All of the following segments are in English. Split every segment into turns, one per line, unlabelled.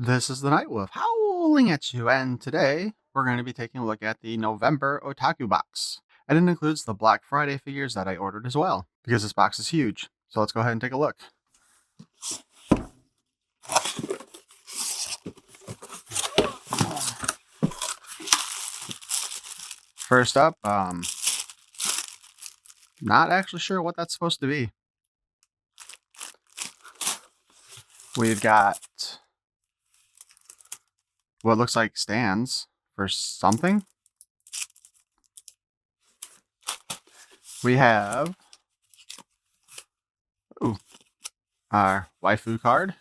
This is the Night Wolf howling at you, and today we're going to be taking a look at the November Otaku Box. And it includes the Black Friday figures that I ordered as well, because this box is huge. So let's go ahead and take a look. First up, not actually sure what that's supposed to be. We've got what looks like stands for something. We have our waifu card.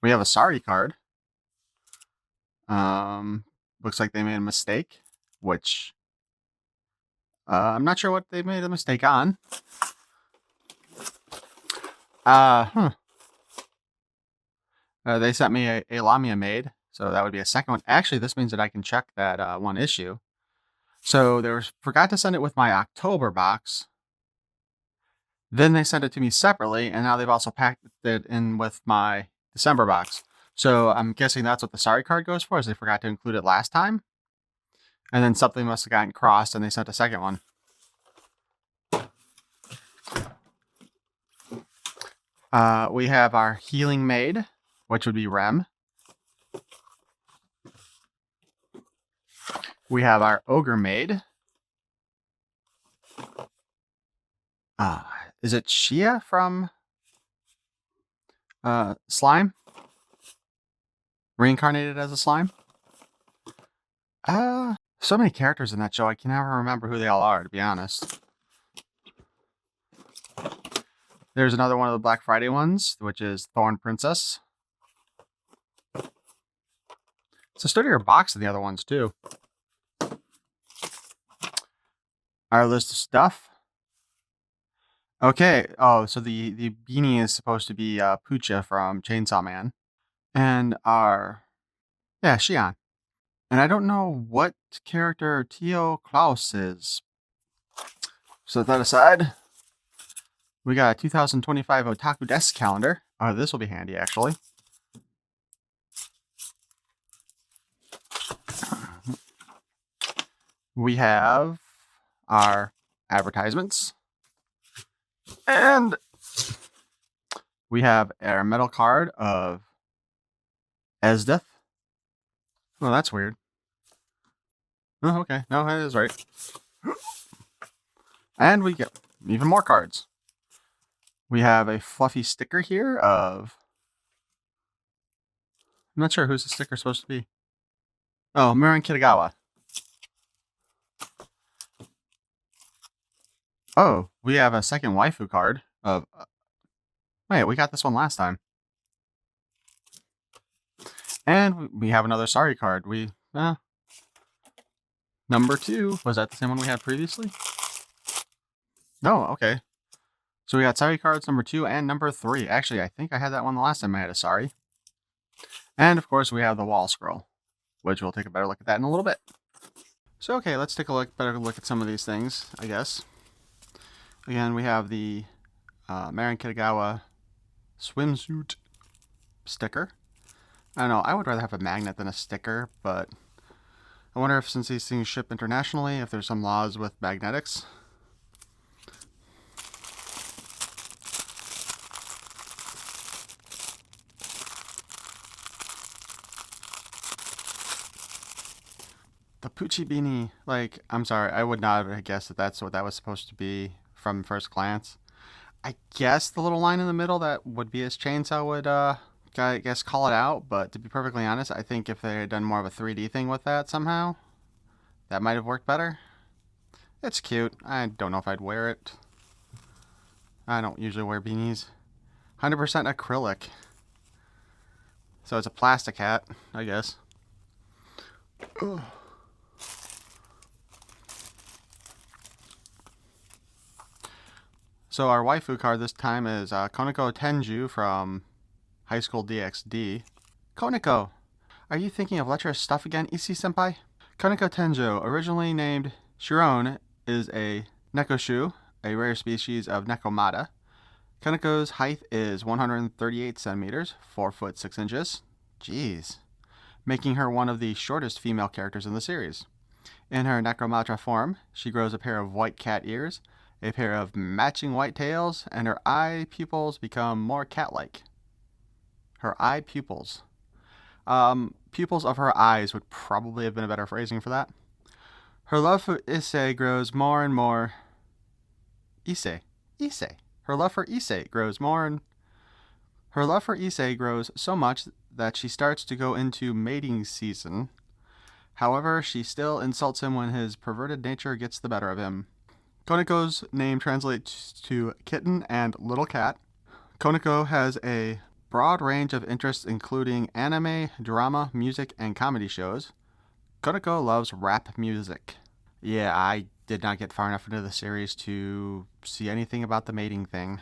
We have a sorry card. Looks like they made a mistake, which I'm not sure what they made a mistake on. They sent me a Lamia maid, so that would be a second one. Actually, this means that I can check that one issue. So they forgot to send it with my October box. Then they sent it to me separately, and now they've also packed it in with my December box. So I'm guessing that's what the sorry card goes for, is they forgot to include it last time. And then something must have gotten crossed, and they sent a second one. We have our healing maid, which would be Rem. We have our ogre maid. Is it Shia from Slime? Reincarnated as a slime? So many characters in that show, I can never remember who they all are, to be honest. There's another one of the Black Friday ones, which is Thorn Princess. It's a sturdier box than the other ones, too. Our list of stuff. Okay, so the beanie is supposed to be Pucha from Chainsaw Man. And our, Shion. And I don't know what character Tio Klaus is. Set that aside. We got a 2025 Otaku Desk calendar. This will be handy, actually. We have our advertisements. And we have our metal card of Esdith. Oh, that's weird. Oh, okay. No, that is right. And we get even more cards. We have a fluffy sticker here of... I'm not sure who's the sticker supposed to be. Oh, Miran Kitagawa. Oh, we have a second waifu card of... Wait, we got this one last time. And we have another sorry card. Number 2. Was that the same one we had previously? No, okay. So we got sorry cards number 2 and number 3. Actually, I think I had that one the last time I had a sorry. And of course, we have the wall scroll, which we'll take a better look at that in a little bit. So, okay, let's take a better look at some of these things, I guess. Again, we have the Marin Kitagawa swimsuit sticker. I don't know, I would rather have a magnet than a sticker, but I wonder if since these things ship internationally, if there's some laws with magnetics. The Poochie beanie, like, I'm sorry, I would not have guessed that that's what that was supposed to be from first glance. I guess the little line in the middle that would be his chainsaw would, I guess, call it out, but to be perfectly honest, I think if they had done more of a 3D thing with that somehow, that might have worked better. It's cute. I don't know if I'd wear it. I don't usually wear beanies. 100% acrylic. So it's a plastic hat, I guess. Ugh. So our waifu card this time is Koneko Tenju from High School DxD. Koneko! Are you thinking of lecherous stuff again, Issei-senpai? Koneko Tenjo, originally named Shion, is a nekoshu, a rare species of Nekomata. Koneko's height is 138 centimeters, 4 foot 6 inches. Jeez. Making her one of the shortest female characters in the series. In her Necromatra form, she grows a pair of white cat ears, a pair of matching white tails, and her eye pupils become more cat-like. Her eye pupils. Pupils of her eyes would probably have been a better phrasing for that. Her love for Issei grows more and more. Issei. Her love for Issei grows so much that she starts to go into mating season. However, she still insults him when his perverted nature gets the better of him. Koneko's name translates to kitten and little cat. Koneko has a broad range of interests including anime, drama, music, and comedy shows. Koneko loves rap music. Yeah, I did not get far enough into the series to see anything about the mating thing.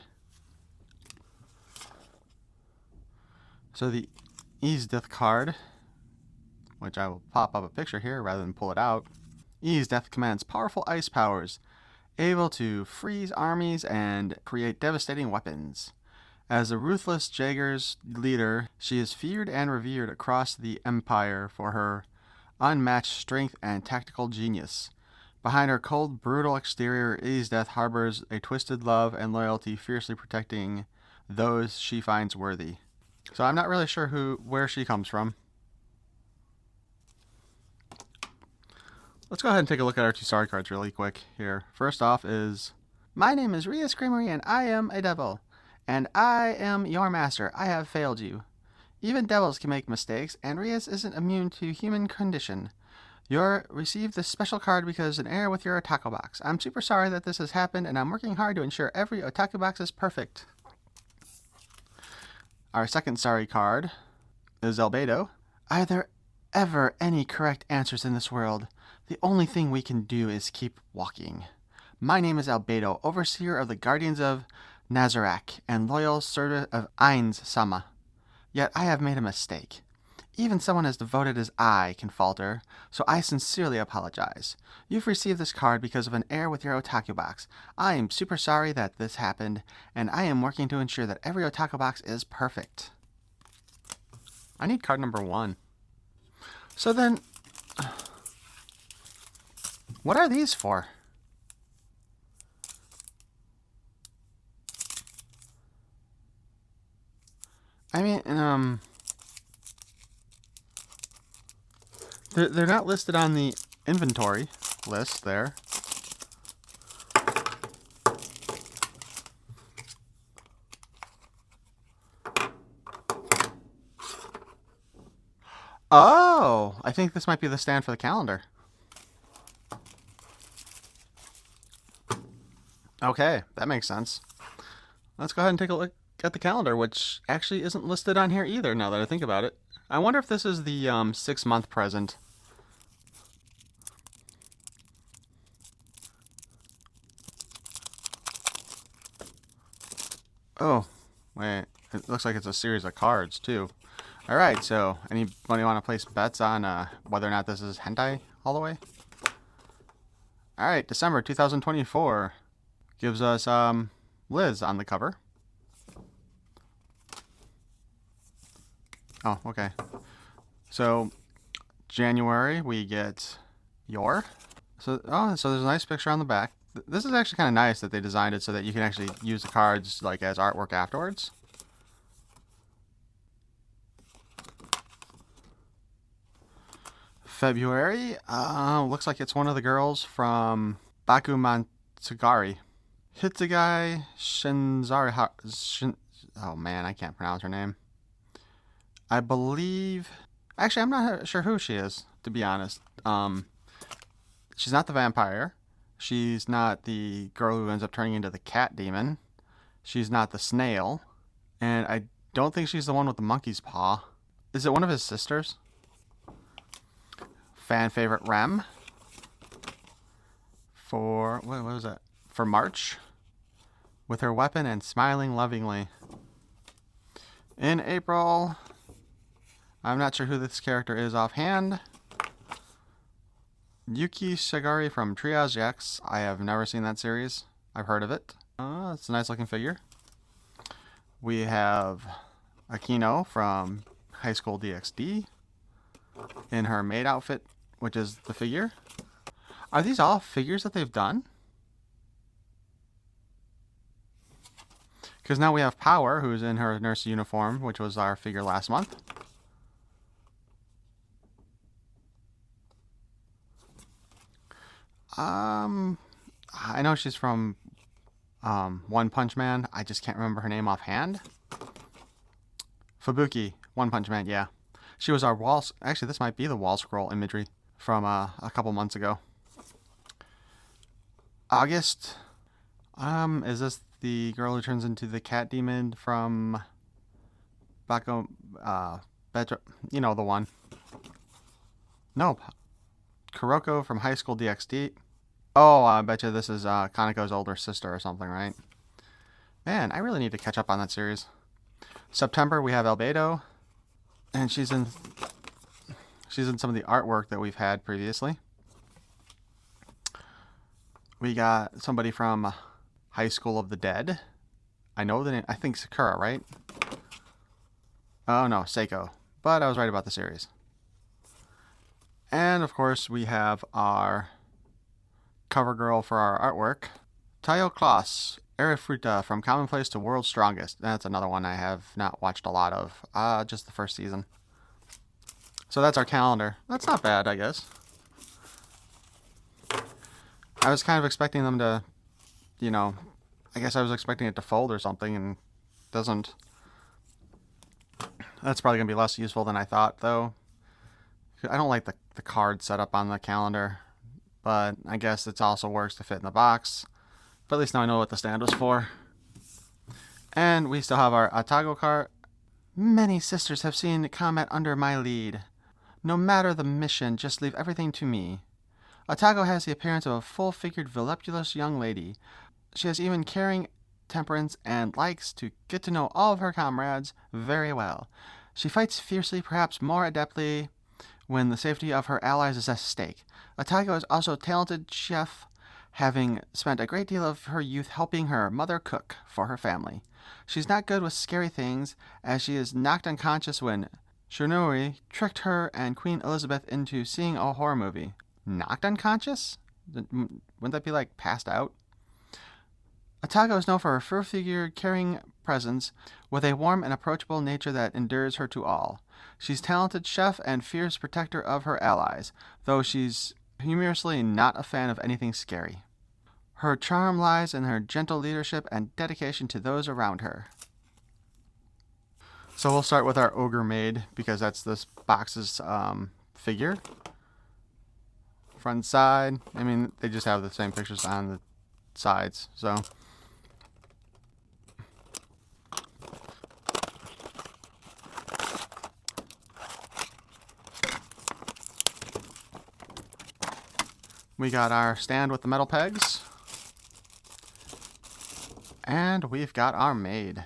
So the Ease Death card, which I will pop up a picture here rather than pull it out. Ease Death commands powerful ice powers, able to freeze armies and create devastating weapons. As a ruthless Jaeger's leader, she is feared and revered across the Empire for her unmatched strength and tactical genius. Behind her cold, brutal exterior, Ease Death harbors a twisted love and loyalty, fiercely protecting those she finds worthy. So I'm not really sure where she comes from. Let's go ahead and take a look at our 2 story cards really quick here. First off is, my name is Rias Creamery and I am a devil. And I am your master. I have failed you. Even devils can make mistakes, and Rias isn't immune to human condition. You're received this special card because an error with your Otaku Box. I'm super sorry that this has happened, and I'm working hard to ensure every Otaku Box is perfect. Our second sorry card is Albedo. Are there ever any correct answers in this world? The only thing we can do is keep walking. My name is Albedo, overseer of the Guardians of Nazarak and loyal servant of Ainz-sama. Yet I have made a mistake. Even someone as devoted as I can falter, so I sincerely apologize. You've received this card because of an error with your Otaku Box. I am super sorry that this happened, and I am working to ensure that every Otaku Box is perfect. I need card number 1. So then, what are these for? I mean, they're not listed on the inventory list there. Oh, I think this might be the stand for the calendar. Okay, that makes sense. Let's go ahead and take a look at the calendar, which actually isn't listed on here either, now that I think about it. I wonder if this is the 6-month present. Oh, wait. It looks like it's a series of cards, too. Alright, so anybody want to place bets on whether or not this is hentai all the way? Alright, December 2024 gives us Liz on the cover. Oh, okay. So, January, we get Yor. So there's a nice picture on the back. This is actually kind of nice that they designed it so that you can actually use the cards like as artwork afterwards. February, looks like it's one of the girls from Bakumansugari. Hitsugai Shinzari. Oh man, I can't pronounce her name. I believe. Actually, I'm not sure who she is, to be honest. She's not the vampire. She's not the girl who ends up turning into the cat demon. She's not the snail. And I don't think she's the one with the monkey's paw. Is it one of his sisters? Fan favorite Rem. For, what was that? For March. With her weapon and smiling lovingly. In April, I'm not sure who this character is offhand. Yuki Shigari from Triage X. I have never seen that series. I've heard of it. It's a nice looking figure. We have Akino from High School DxD in her maid outfit, which is the figure. Are these all figures that they've done? Because now we have Power, who's in her nurse uniform, which was our figure last month. I know she's from One Punch Man. I just can't remember her name offhand. Fubuki, One Punch Man, yeah. She was our wall... Actually, this might be the wall scroll imagery from a couple months ago. August. Is this the girl who turns into the cat demon from Bako... Betra... You know, the one. Nope. Kuroko from High School DxD. Oh, I bet you this is Koneko's older sister or something, right? Man, I really need to catch up on that series. September, we have Albedo. And she's in some of the artwork that we've had previously. We got somebody from High School of the Dead. I know the name. I think Sakura, right? Oh, no, Seiko. But I was right about the series. And, of course, we have our cover girl for our artwork. Tayo Klaus, Arifruta from Commonplace to World's Strongest. That's another one I have not watched a lot of. Just the first season. So that's our calendar. That's not bad, I guess. I was kind of expecting them to, you know, I guess I was expecting it to fold or something, and it doesn't. That's probably going to be less useful than I thought, though. I don't like the card setup on the calendar, but I guess it also works to fit in the box. But at least now I know what the stand was for. And we still have our Otago card. Many sisters have seen combat under my lead. No matter the mission, just leave everything to me. Otago has the appearance of a full-figured, voluptuous young lady. She has even caring temperance and likes to get to know all of her comrades very well. She fights fiercely, perhaps more adeptly, when the safety of her allies is at stake. Otago is also a talented chef, having spent a great deal of her youth helping her mother cook for her family. She's not good with scary things, as she is knocked unconscious when Shunori tricked her and Queen Elizabeth into seeing a horror movie. Knocked unconscious? Wouldn't that be like passed out? Otago is known for her full-figured, caring presence, with a warm and approachable nature that endures her to all. She's a talented chef and fierce protector of her allies, though she's humorously not a fan of anything scary. Her charm lies in her gentle leadership and dedication to those around her. So we'll start with our ogre maid, because that's this box's figure. Front side. I mean, they just have the same pictures on the sides, so... We got our stand with the metal pegs. And we've got our maid.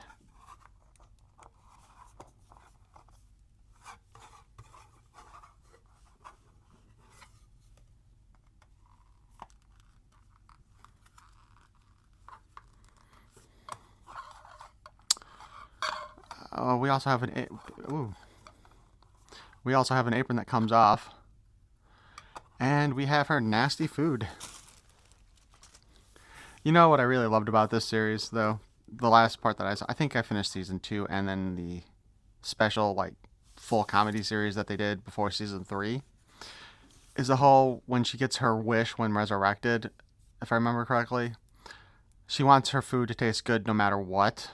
We also have an apron that comes off. And we have her nasty food. You know what I really loved about this series, though? The last part that I saw, I think I finished season 2, and then the special, like, full comedy series that they did before season 3, is the whole, when she gets her wish when resurrected, if I remember correctly, she wants her food to taste good no matter what.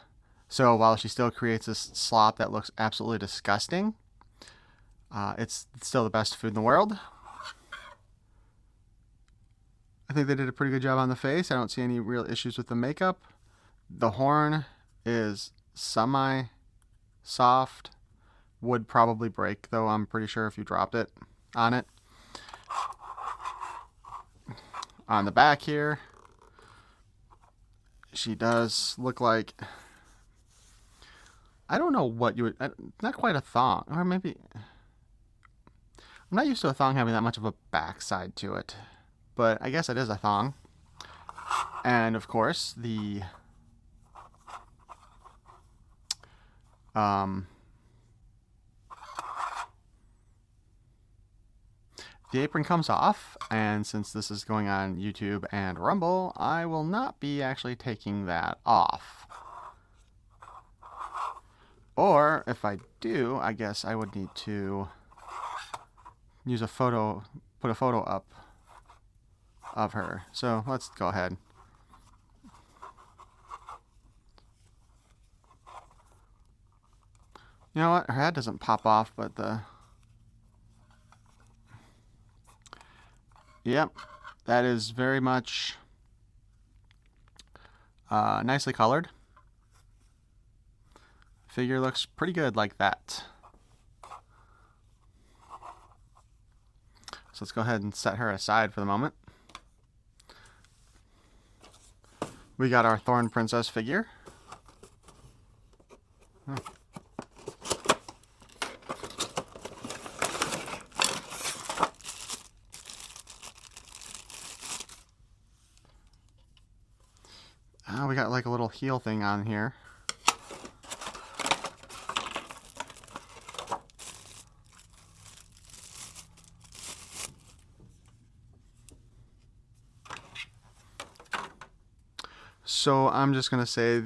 So while she still creates this slop that looks absolutely disgusting, it's still the best food in the world. I think they did a pretty good job on the face. I don't see any real issues with the makeup. The horn is semi-soft. Would probably break, though, I'm pretty sure, if you dropped it on it. On the back here, she does look like... I don't know what you would... Not quite a thong. Or maybe... I'm not used to a thong having that much of a backside to it. But I guess it is a thong. And, of course, the The apron comes off, and since this is going on YouTube and Rumble, I will not be actually taking that off. Or, if I do, I guess I would need to use a photo, put a photo up of her. So, let's go ahead. You know what? Her head doesn't pop off, but the... Yep, that is very much nicely colored. Figure looks pretty good like that. So let's go ahead and set her aside for the moment. We got our Thorn Princess figure. Oh. We got like a little heel thing on here. So I'm just going to say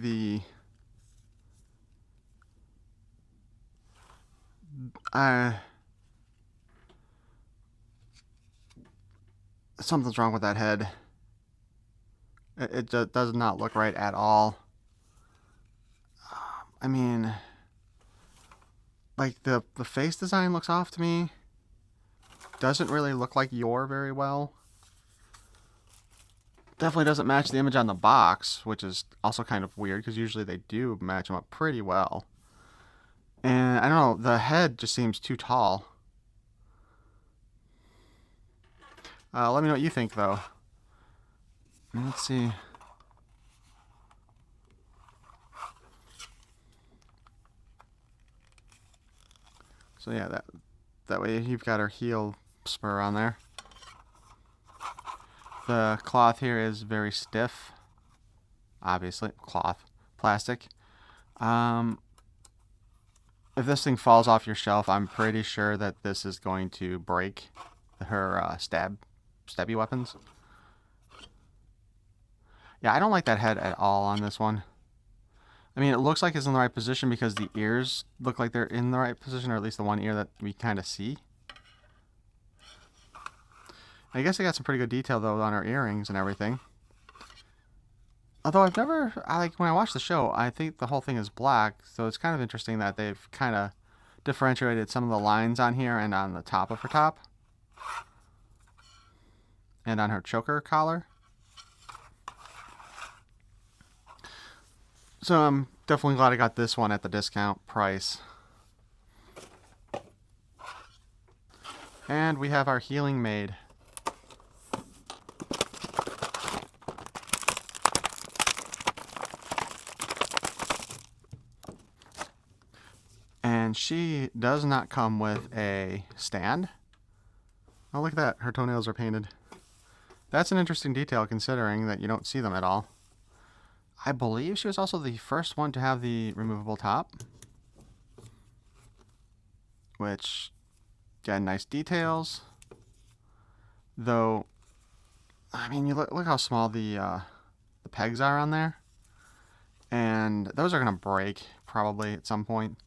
something's wrong with that head. It does not look right at all. I mean, like the face design looks off to me. Doesn't really look like Yor very well. Definitely doesn't match the image on the box, which is also kind of weird because usually they do match them up pretty well. And I don't know, the head just seems too tall. Let me know what you think, though. Let's see. So yeah, that way you've got her heel spur on there. The cloth here is very stiff. Obviously, cloth, plastic. If this thing falls off your shelf, I'm pretty sure that this is going to break her stabby weapons. Yeah, I don't like that head at all on this one. I mean, it looks like it's in the right position because the ears look like they're in the right position, or at least the one ear that we kind of see. I guess they got some pretty good detail, though, on her earrings and everything. Although I've never, when I watch the show, I think the whole thing is black, so it's kind of interesting that they've kind of differentiated some of the lines on here and on the top of her top. And on her choker collar. So I'm definitely glad I got this one at the discount price. And we have our healing maid. And she does not come with a stand. Oh, look at that. Her toenails are painted. That's an interesting detail considering that you don't see them at all. I believe she was also the first one to have the removable top. Which, got nice details. Though, I mean, you look how small the pegs are on there. And those are going to break probably at some point.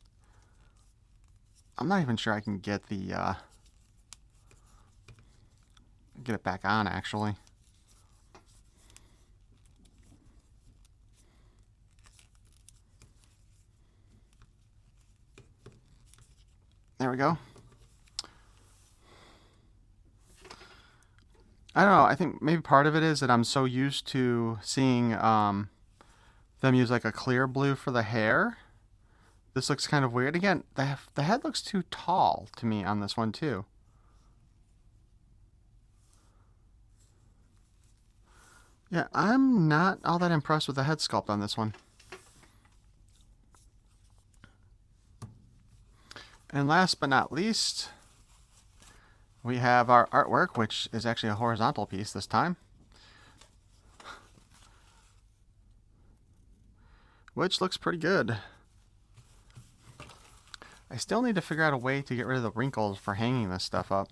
I'm not even sure I can get get it back on, actually. There we go. I don't know. I think maybe part of it is that I'm so used to seeing them use like a clear blue for the hair. This looks kind of weird. Again, the head looks too tall to me on this one too. Yeah, I'm not all that impressed with the head sculpt on this one. And last but not least, we have our artwork, which is actually a horizontal piece this time. Which looks pretty good. I still need to figure out a way to get rid of the wrinkles for hanging this stuff up.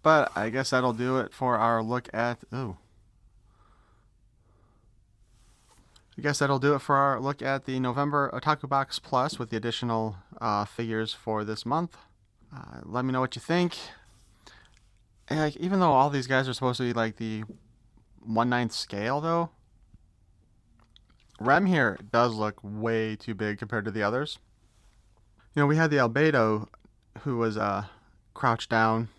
But I guess that'll do it for our look at... Ooh. I guess that'll do it for our look at the November Otaku Box Plus with the additional figures for this month. Let me know what you think. And, like, even though all these guys are supposed to be like the 1/9 scale, though, Rem here does look way too big compared to the others. You know, we had the Albedo who was crouched down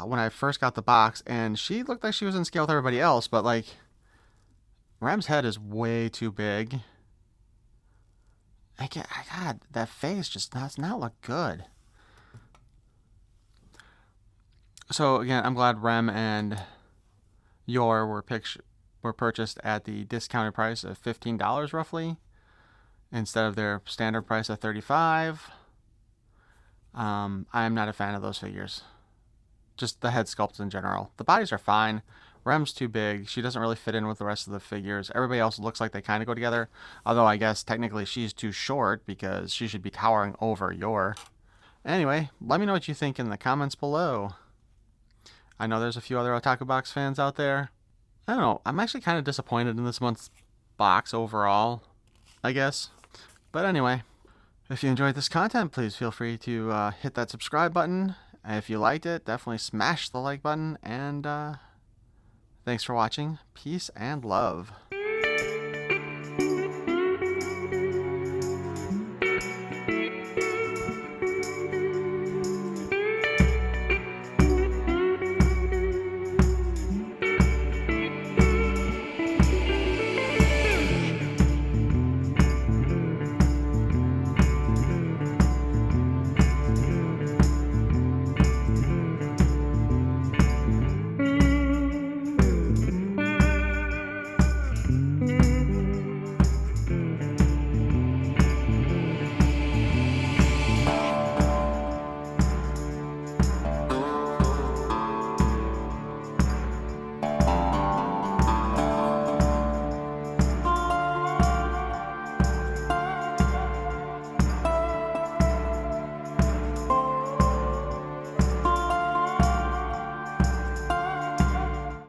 when I first got the box, and she looked like she was in scale with everybody else, but like Rem's head is way too big. God, that face just does not look good. So again, I'm glad Rem and Yor were purchased at the discounted price of $15 roughly, instead of their standard price of $35. I am not a fan of those figures. Just the head sculpts in general. The bodies are fine. Rem's too big. She doesn't really fit in with the rest of the figures. Everybody else looks like they kind of go together. Although I guess technically she's too short because she should be towering over Yor. Anyway, let me know what you think in the comments below. I know there's a few other Otaku Box fans out there. I don't know. I'm actually kind of disappointed in this month's box overall, I guess. But anyway, if you enjoyed this content, please feel free to hit that subscribe button. If you liked it, definitely smash the like button. And thanks for watching. Peace and love.